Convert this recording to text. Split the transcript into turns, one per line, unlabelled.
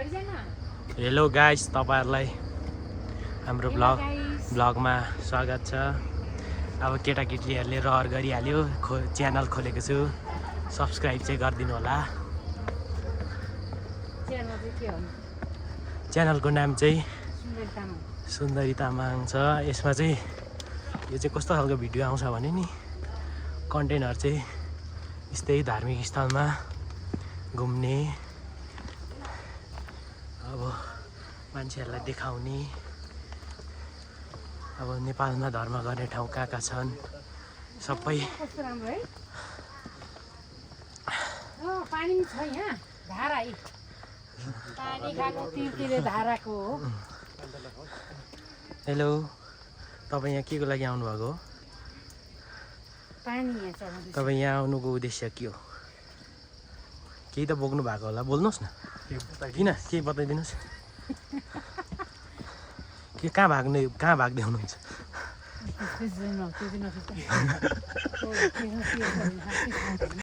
Hello guys, तपाईहरुलाई हाम्रो ब्लगमा स्वागत छ। अब केटाकेटीहरूले रहर गरिहाल्यो, च्यानल खोलेको छु, सब्स्क्राइब चाहिँ गरिदिनु होला। च्यानलको नाम चाहिँ सुन्दरी तामाङ छ। यसमा चाहिँ यो चाहिँ कस्तो खालको भिडियो आउँछ भने नि, कन्टेन्टहरु चाहिँ यस्तै धार्मिक स्थलमा घुम्ने, अब मान्छेहरूलाई देखाउने, अब नेपालमा धर्म गर्ने ठाउँ कहाँ छन् सबै।
कस्तो राम्रो है। पानी छ यहाँ, धारा है। पानी खाएको तिरतिरे धाराको हो।
हेलो, तपाईँ यहाँ के को लागि आउनुभएको हो?
पानी यहाँ चढाउँदैछ।
तपाईँ यहाँ आउनुको उद्देश्य के हो? केही त बोक्नु भएको होला, बोल्नुहोस् न। किन केही बताइदिनुहोस्। के कहाँ भाग्दै हुनुहुन्छ?